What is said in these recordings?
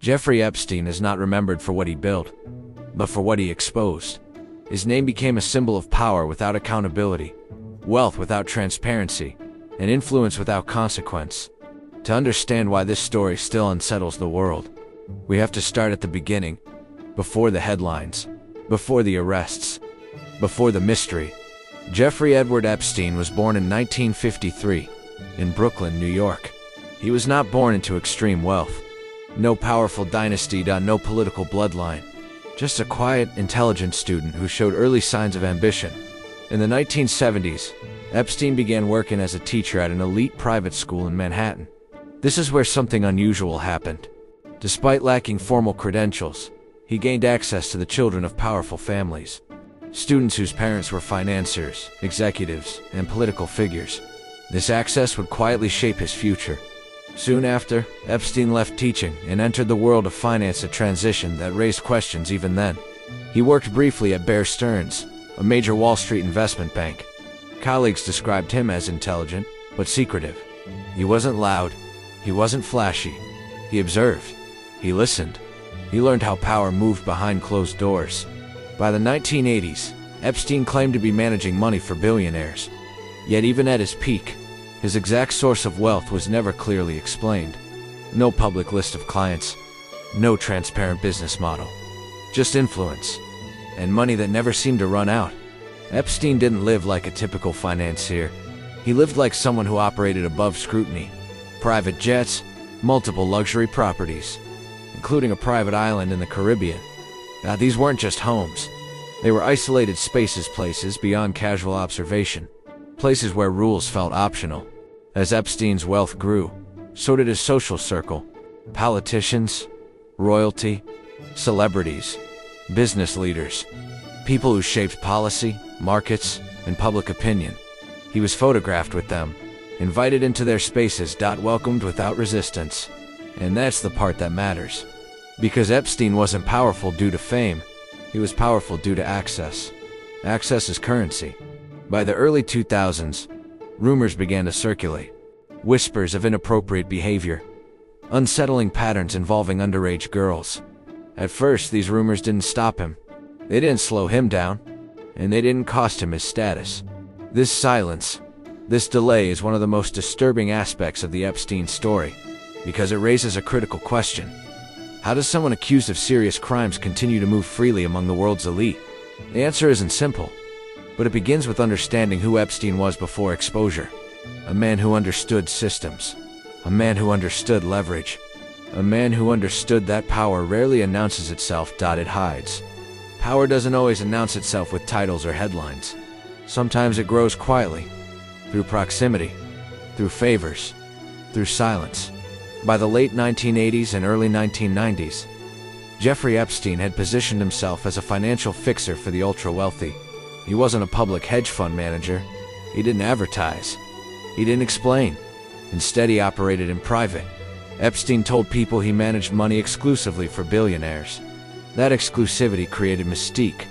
Jeffrey Epstein is not remembered for what he built, but for what he exposed. His name became a symbol of power without accountability, wealth without transparency, and influence without consequence. To understand why this story still unsettles the world, we have to start at the beginning, before the headlines, before the arrests, before the mystery. Jeffrey Edward Epstein was born in 1953 in Brooklyn, New York. He was not born into extreme wealth. No powerful dynasty, no political bloodline. Just a quiet, intelligent student who showed early signs of ambition. In the 1970s, Epstein began working as a teacher at an elite private school in Manhattan. This is where something unusual happened. Despite lacking formal credentials, he gained access to the children of powerful families. Students whose parents were financiers, executives, and political figures. This access would quietly shape his future. Soon after, Epstein left teaching and entered the world of finance, a transition that raised questions even then. He worked briefly at Bear Stearns, a major Wall Street investment bank. Colleagues described him as intelligent, but secretive. He wasn't loud. He wasn't flashy. He observed. He listened. He learned how power moved behind closed doors. By the 1980s, Epstein claimed to be managing money for billionaires. Yet even at his peak, his exact source of wealth was never clearly explained. No public list of clients, no transparent business model, just influence, and money that never seemed to run out. Epstein didn't live like a typical financier. He lived like someone who operated above scrutiny. Private jets, multiple luxury properties, including a private island in the Caribbean. Now, these weren't just homes. They were isolated spaces, places beyond casual observation. Places where rules felt optional. As Epstein's wealth grew, so did his social circle. Politicians, royalty, celebrities, business leaders, people who shaped policy, markets, and public opinion. He was photographed with them, invited into their spaces, welcomed without resistance. And that's the part that matters. Because Epstein wasn't powerful due to fame, he was powerful due to access. Access is currency. By the early 2000s, rumors began to circulate. Whispers of inappropriate behavior, unsettling patterns involving underage girls. At first, these rumors didn't stop him. They didn't slow him down, and they didn't cost him his status. This silence, this delay is one of the most disturbing aspects of the Epstein story, because it raises a critical question. How does someone accused of serious crimes continue to move freely among the world's elite? The answer isn't simple. But it begins with understanding who Epstein was before exposure. A man who understood systems. A man who understood leverage. A man who understood that power rarely announces itself, it hides. Power doesn't always announce itself with titles or headlines. Sometimes it grows quietly, through proximity, through favors, through silence. By the late 1980s and early 1990s, Jeffrey Epstein had positioned himself as a financial fixer for the ultra-wealthy. He wasn't a public hedge fund manager. He didn't advertise. He didn't explain. Instead, he operated in private. Epstein told people he managed money exclusively for billionaires. That exclusivity created mystique,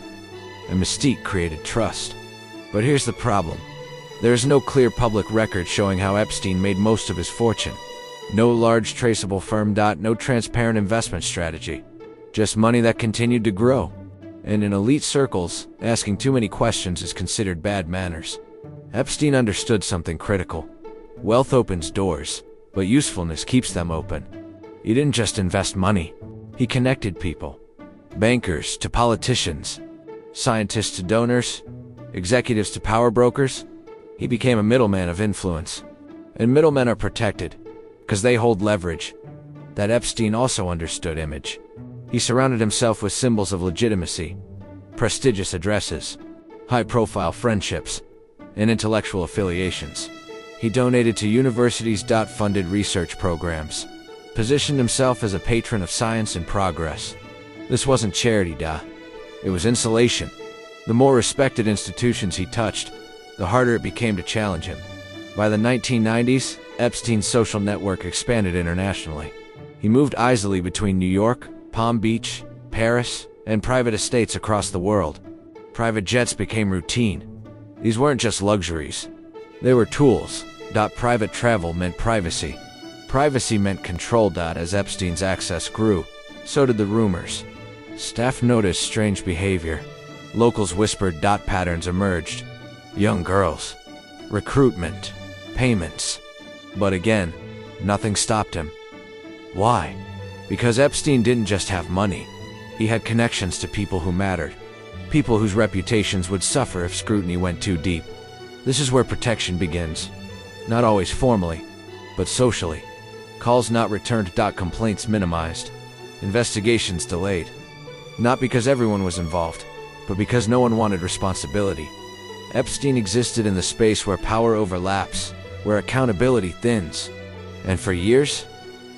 and mystique created trust. But here's the problem. There is no clear public record showing how Epstein made most of his fortune. No large traceable firm, no transparent investment strategy. Just money that continued to grow. And in elite circles, asking too many questions is considered bad manners. Epstein understood something critical. Wealth opens doors, but usefulness keeps them open. He didn't just invest money. He connected people. Bankers to politicians, scientists to donors, executives to power brokers. He became a middleman of influence. And middlemen are protected, because they hold leverage. That Epstein also understood image. He surrounded himself with symbols of legitimacy, prestigious addresses, high-profile friendships, and intellectual affiliations. He donated to universities, funded research programs, positioned himself as a patron of science and progress. This wasn't charity, it was insulation. The more respected institutions he touched, the harder it became to challenge him. By the 1990s, Epstein's social network expanded internationally. He moved easily between New York, Palm Beach, Paris, and private estates across the world. Private jets became routine. These weren't just luxuries. They were tools. Private travel meant privacy. Privacy meant control. As Epstein's access grew, So did the rumors. Staff noticed strange behavior. Locals whispered patterns emerged. Young girls. Recruitment. Payments. But again, nothing stopped him. Why? Because Epstein didn't just have money. He had connections to people who mattered. People whose reputations would suffer if scrutiny went too deep. This is where protection begins. Not always formally, but socially. Calls not returned. Complaints minimized. Investigations delayed. Not because everyone was involved, but because no one wanted responsibility. Epstein existed in the space where power overlaps, where accountability thins. And for years,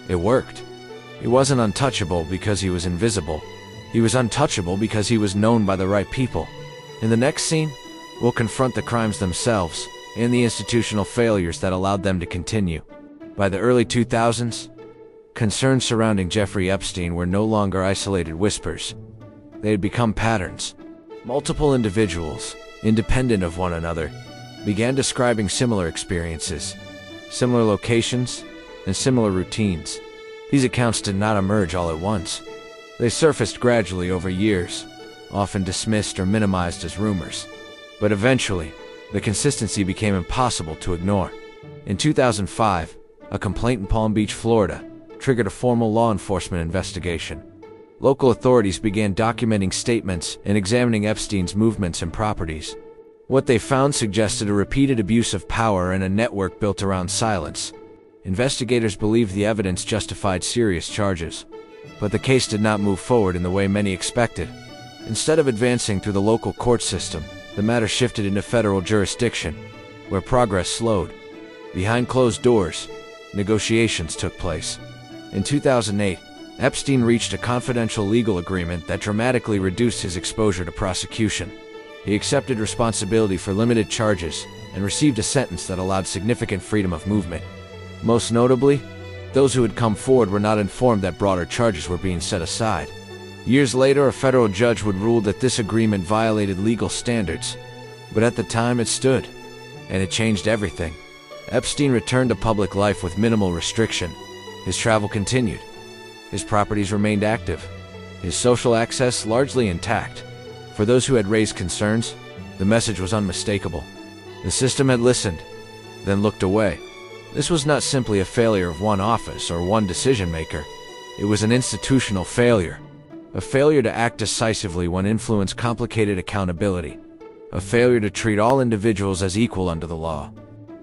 it worked. He wasn't untouchable because he was invisible. He was untouchable because he was known by the right people. In the next scene, we'll confront the crimes themselves and the institutional failures that allowed them to continue. By the early 2000s, concerns surrounding Jeffrey Epstein were no longer isolated whispers. They had become patterns. Multiple individuals, independent of one another, began describing similar experiences, similar locations, and similar routines. These accounts did not emerge all at once. They surfaced gradually over years, often dismissed or minimized as rumors. But eventually, the consistency became impossible to ignore. In 2005, a complaint in Palm Beach, Florida, triggered a formal law enforcement investigation. Local authorities began documenting statements and examining Epstein's movements and properties. What they found suggested a repeated abuse of power and a network built around silence. Investigators believed the evidence justified serious charges. But the case did not move forward in the way many expected. Instead of advancing through the local court system, the matter shifted into federal jurisdiction, where progress slowed. Behind closed doors, negotiations took place. In 2008, Epstein reached a confidential legal agreement that dramatically reduced his exposure to prosecution. He accepted responsibility for limited charges and received a sentence that allowed significant freedom of movement. Most notably, those who had come forward were not informed that broader charges were being set aside. Years later, a federal judge would rule that this agreement violated legal standards. But at the time, it stood, and it changed everything. Epstein returned to public life with minimal restriction. His travel continued. His properties remained active. His social access largely intact. For those who had raised concerns, the message was unmistakable. The system had listened, then looked away. This was not simply a failure of one office or one decision-maker. It was an institutional failure. A failure to act decisively when influence complicated accountability. A failure to treat all individuals as equal under the law.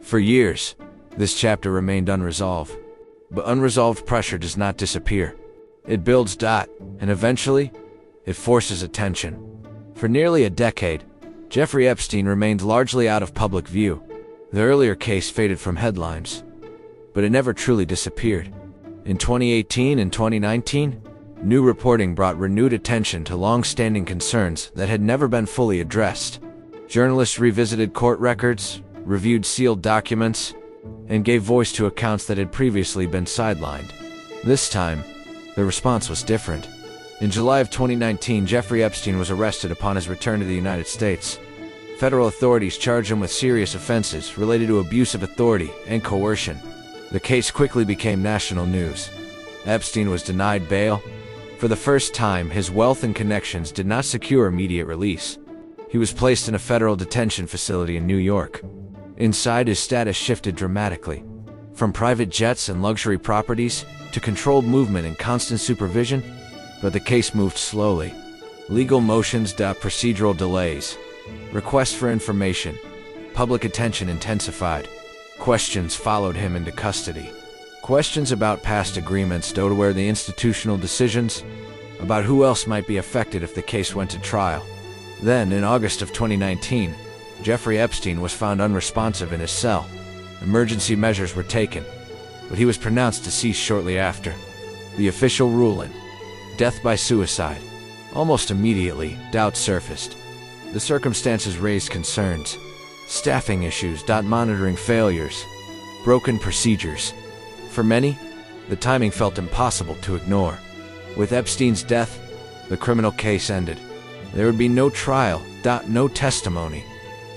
For years, this chapter remained unresolved. But unresolved pressure does not disappear. It builds, and eventually, it forces attention. For nearly a decade, Jeffrey Epstein remained largely out of public view. The earlier case faded from headlines, but it never truly disappeared. In 2018 and 2019, new reporting brought renewed attention to long-standing concerns that had never been fully addressed. Journalists revisited court records, reviewed sealed documents, and gave voice to accounts that had previously been sidelined. This time, the response was different. In July of 2019, Jeffrey Epstein was arrested upon his return to the United States. Federal authorities charged him with serious offenses related to abuse of authority and coercion. The case quickly became national news. Epstein was denied bail. For the first time, his wealth and connections did not secure immediate release. He was placed in a federal detention facility in New York. Inside, his status shifted dramatically. From private jets and luxury properties to controlled movement and constant supervision, but the case moved slowly. Legal motions, procedural delays, requests for information, public attention intensified. Questions followed him into custody. Questions about past agreements, to where the institutional decisions, about who else might be affected if the case went to trial. Then, in August of 2019, Jeffrey Epstein was found unresponsive in his cell. Emergency measures were taken, but he was pronounced deceased shortly after. The official ruling: death by suicide. Almost immediately, doubts surfaced. The circumstances raised concerns. Staffing issues, monitoring failures, broken procedures. For many, the timing felt impossible to ignore. With Epstein's death, the criminal case ended. There would be no trial, no testimony,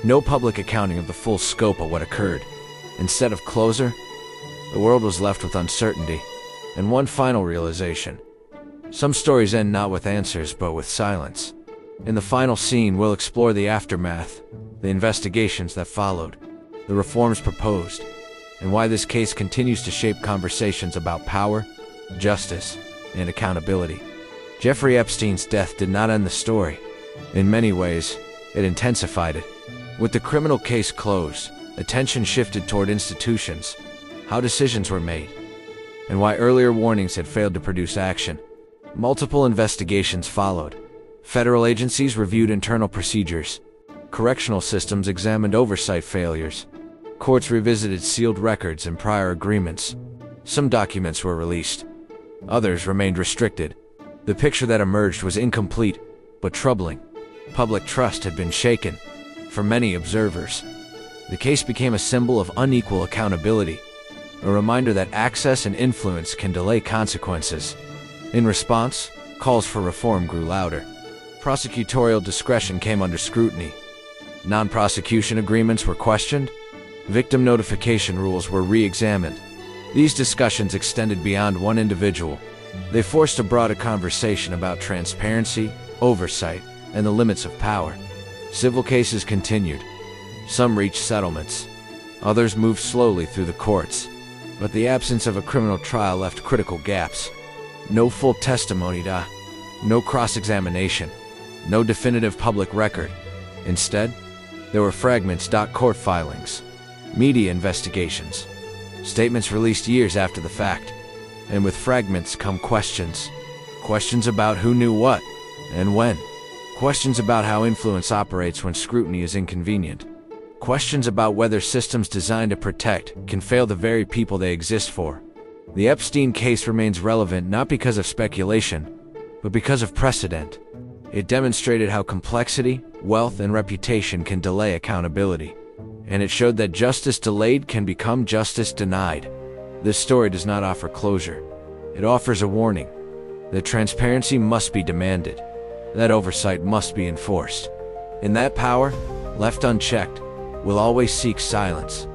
no public accounting of the full scope of what occurred. Instead of closure, the world was left with uncertainty and one final realization: Some stories end not with answers, but with silence. In the final scene, we'll explore the aftermath, the investigations that followed, the reforms proposed, and why this case continues to shape conversations about power, justice, and accountability. Jeffrey Epstein's death did not end the story. In many ways, it intensified it. With the criminal case closed, attention shifted toward institutions, how decisions were made, and why earlier warnings had failed to produce action. Multiple investigations followed. Federal agencies reviewed internal procedures. Correctional systems examined oversight failures. Courts revisited sealed records and prior agreements. Some documents were released. Others remained restricted. The picture that emerged was incomplete, but troubling. Public trust had been shaken. For many observers, the case became a symbol of unequal accountability, a reminder that access and influence can delay consequences. In response, calls for reform grew louder. Prosecutorial discretion came under scrutiny. Non-prosecution agreements were questioned. Victim notification rules were re-examined. These discussions extended beyond one individual. They forced a broader conversation about transparency, oversight, and the limits of power. Civil cases continued. Some reached settlements. Others moved slowly through the courts. But the absence of a criminal trial left critical gaps. No full testimony, no cross-examination, no definitive public record. Instead, there were fragments, court filings, media investigations, statements released years after the fact. And with fragments come questions. Questions about who knew what and when. Questions about how influence operates when scrutiny is inconvenient. Questions about whether systems designed to protect can fail the very people they exist for. The Epstein case remains relevant not because of speculation, but because of precedent. It demonstrated how complexity, wealth, and reputation can delay accountability. And it showed that justice delayed can become justice denied. This story does not offer closure. It offers a warning that transparency must be demanded, that oversight must be enforced, and that power, left unchecked, will always seek silence.